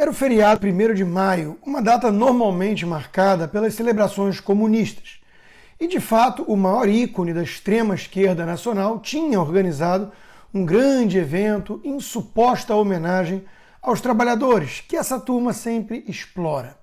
Era o feriado 1º de maio, uma data normalmente marcada pelas celebrações comunistas. E, de fato, o maior ícone da extrema-esquerda nacional tinha organizado um grande evento em suposta homenagem aos trabalhadores, que essa turma sempre explora.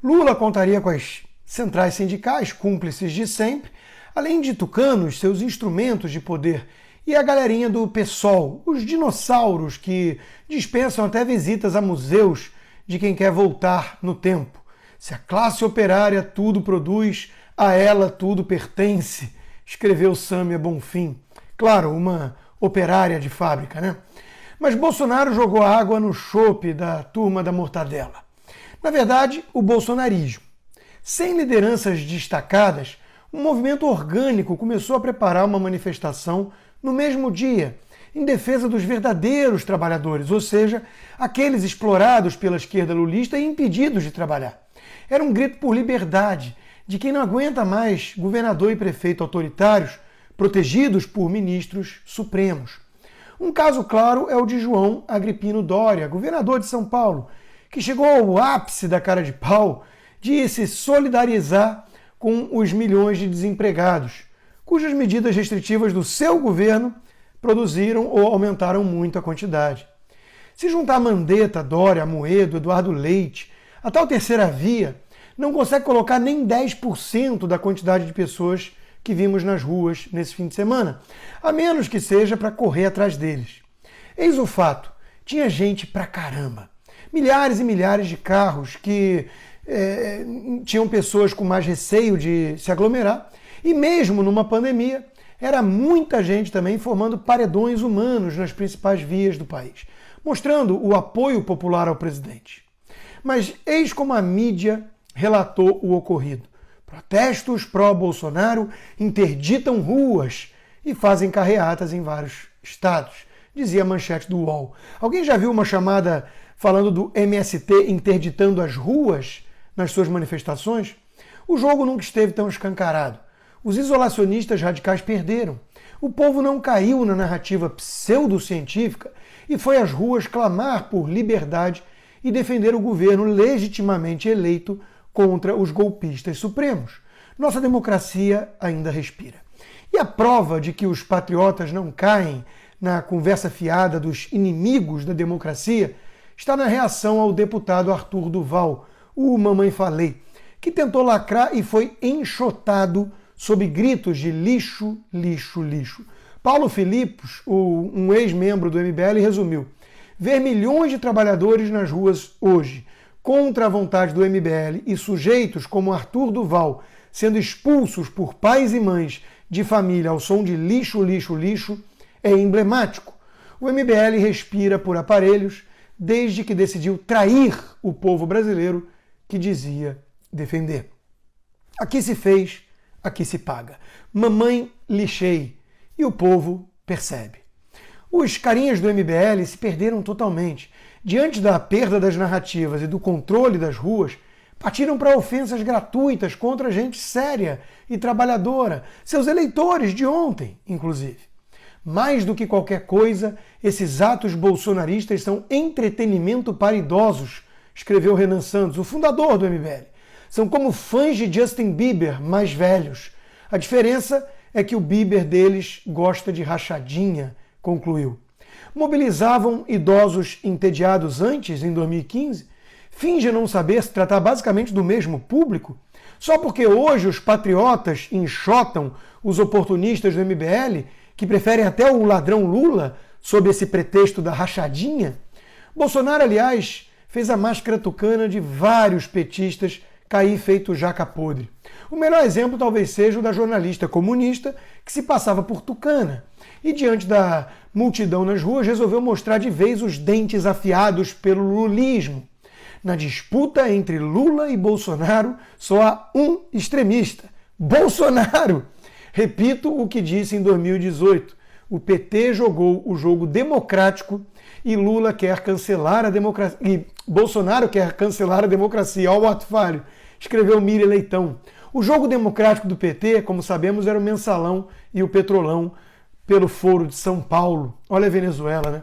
Lula contaria com as centrais sindicais, cúmplices de sempre, além de tucanos, seus instrumentos de poder, e a galerinha do PSOL, os dinossauros que dispensam até visitas a museus de quem quer voltar no tempo. Se a classe operária tudo produz, a ela tudo pertence, escreveu Sâmia Bonfim. Claro, uma operária de fábrica, né? Mas Bolsonaro jogou água no chope da turma da mortadela. Na verdade, o bolsonarismo. Sem lideranças destacadas, um movimento orgânico começou a preparar uma manifestação no mesmo dia, em defesa dos verdadeiros trabalhadores, ou seja, aqueles explorados pela esquerda lulista e impedidos de trabalhar. Era um grito por liberdade, de quem não aguenta mais governador e prefeito autoritários, protegidos por ministros supremos. Um caso claro é o de João Agripino Dória, governador de São Paulo, que chegou ao ápice da cara de pau de se solidarizar com os milhões de desempregados, cujas medidas restritivas do seu governo produziram ou aumentaram muito a quantidade. Se juntar Mandetta, Dória, Amoedo, Eduardo Leite, a tal terceira via, não consegue colocar nem 10% da quantidade de pessoas que vimos nas ruas nesse fim de semana, a menos que seja para correr atrás deles. Eis o fato, tinha gente pra caramba. Milhares e milhares de carros que tinham pessoas com mais receio de se aglomerar, e mesmo numa pandemia, era muita gente também formando paredões humanos nas principais vias do país, mostrando o apoio popular ao presidente. Mas eis como a mídia relatou o ocorrido. Protestos pró-Bolsonaro interditam ruas e fazem carreatas em vários estados, dizia a manchete do UOL. Alguém já viu uma chamada falando do MST interditando as ruas nas suas manifestações? O jogo nunca esteve tão escancarado. Os isolacionistas radicais perderam. O povo não caiu na narrativa pseudocientífica e foi às ruas clamar por liberdade e defender o governo legitimamente eleito contra os golpistas supremos. Nossa democracia ainda respira. E a prova de que os patriotas não caem na conversa fiada dos inimigos da democracia está na reação ao deputado Arthur Duval, o Mamãe Falei, que tentou lacrar e foi enxotado sob gritos de lixo, lixo, lixo. Paulo Filipos, um ex-membro do MBL, resumiu: ver milhões de trabalhadores nas ruas hoje, contra a vontade do MBL, e sujeitos como Arthur Duval sendo expulsos por pais e mães de família ao som de lixo, lixo, lixo, é emblemático. O MBL respira por aparelhos desde que decidiu trair o povo brasileiro que dizia defender. Aqui se fez, aqui se paga. Mamãe lixei. E o povo percebe. Os carinhas do MBL se perderam totalmente. Diante da perda das narrativas e do controle das ruas, partiram para ofensas gratuitas contra gente séria e trabalhadora, seus eleitores de ontem, inclusive. Mais do que qualquer coisa, esses atos bolsonaristas são entretenimento para idosos, escreveu Renan Santos, o fundador do MBL. São como fãs de Justin Bieber, mais velhos. A diferença é que o Bieber deles gosta de rachadinha, concluiu. Mobilizavam idosos entediados antes, em 2015? Finge não saber se tratar basicamente do mesmo público? Só porque hoje os patriotas enxotam os oportunistas do MBL, que preferem até o ladrão Lula, sob esse pretexto da rachadinha? Bolsonaro, aliás, fez a máscara tucana de vários petistas cair feito jaca podre. O melhor exemplo talvez seja o da jornalista comunista que se passava por tucana e, diante da multidão nas ruas, resolveu mostrar de vez os dentes afiados pelo lulismo. Na disputa entre Lula e Bolsonaro, só há um extremista: Bolsonaro! Repito o que disse em 2018. O PT jogou o jogo democrático e Lula quer cancelar a democracia. E Bolsonaro quer cancelar a democracia. Olha o ato falho. Escreveu Miriam Leitão. O jogo democrático do PT, como sabemos, era o Mensalão e o Petrolão pelo Foro de São Paulo. Olha a Venezuela, né?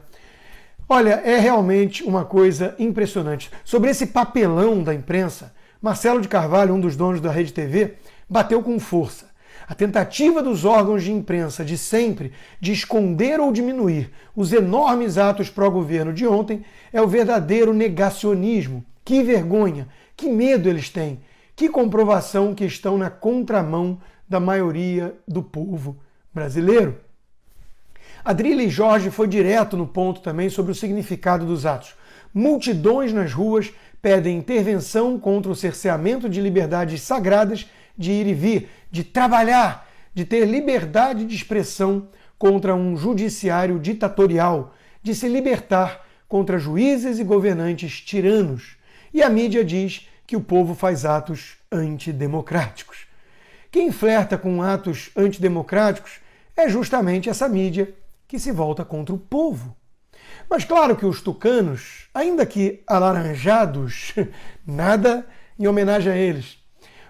Olha, é realmente uma coisa impressionante. Sobre esse papelão da imprensa, Marcelo de Carvalho, um dos donos da Rede TV, bateu com força. A tentativa dos órgãos de imprensa de sempre de esconder ou diminuir os enormes atos pró-governo de ontem é o verdadeiro negacionismo. Que vergonha, que medo eles têm, que comprovação que estão na contramão da maioria do povo brasileiro. Adrilles Jorge foi direto no ponto também sobre o significado dos atos. Multidões nas ruas pedem intervenção contra o cerceamento de liberdades sagradas de ir e vir, de trabalhar, de ter liberdade de expressão contra um judiciário ditatorial, de se libertar contra juízes e governantes tiranos. E a mídia diz que o povo faz atos antidemocráticos. Quem flerta com atos antidemocráticos é justamente essa mídia que se volta contra o povo. Mas claro que os tucanos, ainda que alaranjados, nada em homenagem a eles,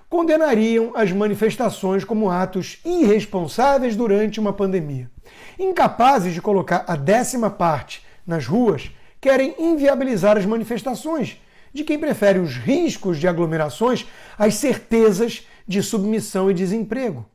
condenariam as manifestações como atos irresponsáveis durante uma pandemia. Incapazes de colocar a 10ª parte nas ruas, querem inviabilizar as manifestações de quem prefere os riscos de aglomerações às certezas de submissão e desemprego.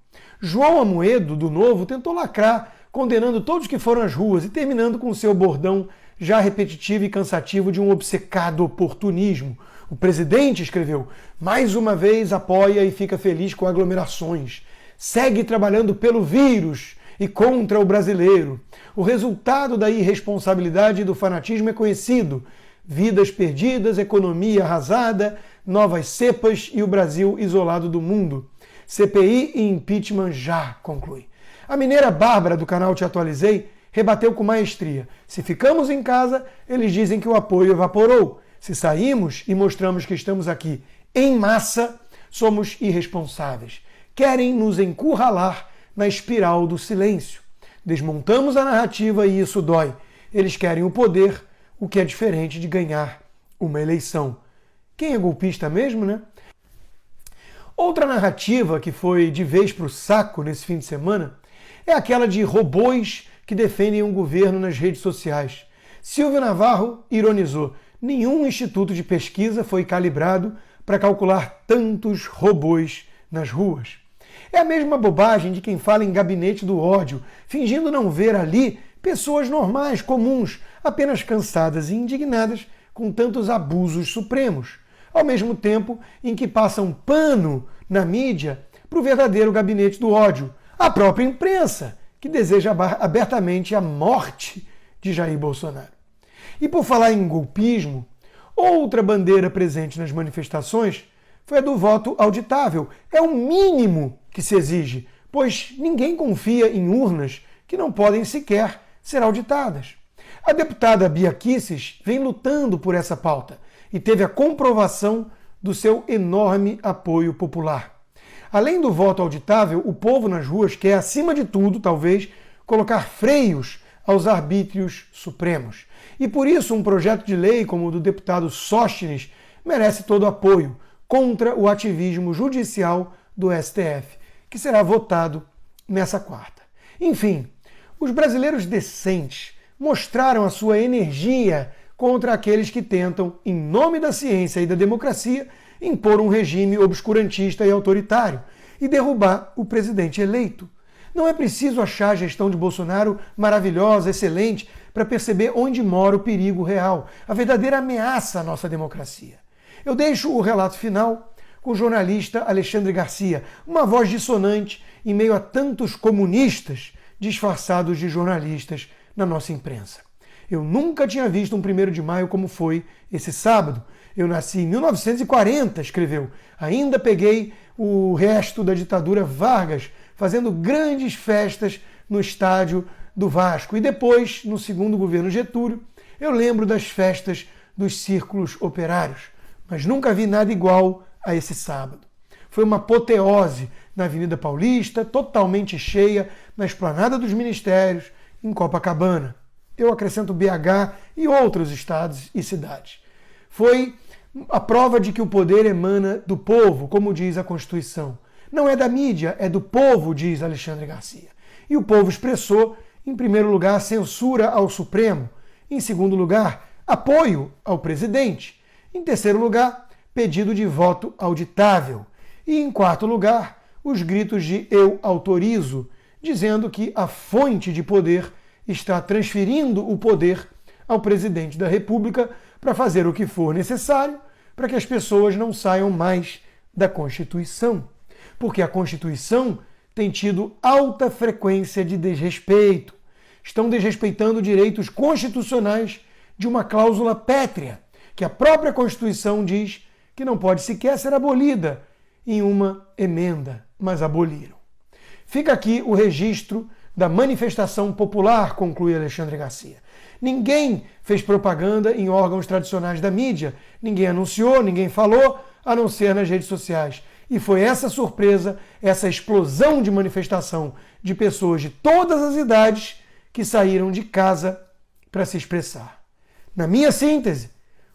João Amoedo, do Novo, tentou lacrar, condenando todos que foram às ruas e terminando com seu bordão já repetitivo e cansativo de um obcecado oportunismo. O presidente escreveu, mais uma vez apoia e fica feliz com aglomerações. Segue trabalhando pelo vírus e contra o brasileiro. O resultado da irresponsabilidade e do fanatismo é conhecido. Vidas perdidas, economia arrasada, novas cepas e o Brasil isolado do mundo. CPI e impeachment já, conclui. A mineira Bárbara, do canal Te Atualizei, rebateu com maestria. Se ficamos em casa, eles dizem que o apoio evaporou. Se saímos e mostramos que estamos aqui em massa, somos irresponsáveis. Querem nos encurralar na espiral do silêncio. Desmontamos a narrativa e isso dói. Eles querem o poder, o que é diferente de ganhar uma eleição. Quem é golpista mesmo, né? Outra narrativa que foi de vez para o saco nesse fim de semana é aquela de robôs que defendem um governo nas redes sociais. Silvio Navarro ironizou: nenhum instituto de pesquisa foi calibrado para calcular tantos robôs nas ruas. É a mesma bobagem de quem fala em gabinete do ódio, fingindo não ver ali pessoas normais, comuns, apenas cansadas e indignadas com tantos abusos supremos, ao mesmo tempo em que passam pano na mídia para o verdadeiro gabinete do ódio, a própria imprensa, que deseja abertamente a morte de Jair Bolsonaro. E por falar em golpismo, outra bandeira presente nas manifestações foi a do voto auditável. É o mínimo que se exige, pois ninguém confia em urnas que não podem sequer ser auditadas. A deputada Bia Kicis vem lutando por essa pauta e teve a comprovação do seu enorme apoio popular. Além do voto auditável, o povo nas ruas quer, acima de tudo, talvez, colocar freios aos arbítrios supremos. E por isso um projeto de lei como o do deputado Sóstenes merece todo o apoio contra o ativismo judicial do STF, que será votado nessa quarta. Enfim, os brasileiros decentes mostraram a sua energia contra aqueles que tentam, em nome da ciência e da democracia, impor um regime obscurantista e autoritário e derrubar o presidente eleito. Não é preciso achar a gestão de Bolsonaro maravilhosa, excelente, para perceber onde mora o perigo real, a verdadeira ameaça à nossa democracia. Eu deixo o relato final com o jornalista Alexandre Garcia, uma voz dissonante em meio a tantos comunistas disfarçados de jornalistas na nossa imprensa. Eu nunca tinha visto um 1º de maio como foi esse sábado. Eu nasci em 1940, escreveu. Ainda peguei o resto da ditadura Vargas, fazendo grandes festas no estádio do Vasco. E depois, no segundo governo Getúlio, eu lembro das festas dos círculos operários. Mas nunca vi nada igual a esse sábado. Foi uma apoteose na Avenida Paulista, totalmente cheia, na Esplanada dos Ministérios, em Copacabana. Eu acrescento BH e outros estados e cidades. Foi a prova de que o poder emana do povo, como diz a Constituição. Não é da mídia, é do povo, diz Alexandre Garcia. E o povo expressou, em primeiro lugar, censura ao Supremo, Em segundo lugar, apoio ao presidente. Em terceiro lugar, pedido de voto auditável. E em quarto lugar, os gritos de "eu autorizo", dizendo que a fonte de poder está transferindo o poder ao presidente da República para fazer o que for necessário para que as pessoas não saiam mais da Constituição. Porque a Constituição tem tido alta frequência de desrespeito. Estão desrespeitando direitos constitucionais de uma cláusula pétrea, que a própria Constituição diz que não pode sequer ser abolida em uma emenda, mas aboliram. Fica aqui o registro da manifestação popular, conclui Alexandre Garcia. Ninguém fez propaganda em órgãos tradicionais da mídia, ninguém anunciou, ninguém falou, a não ser nas redes sociais. E foi essa surpresa, essa explosão de manifestação de pessoas de todas as idades que saíram de casa para se expressar. Na minha síntese,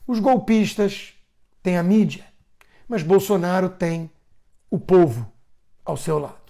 os golpistas têm a mídia, mas Bolsonaro tem o povo ao seu lado.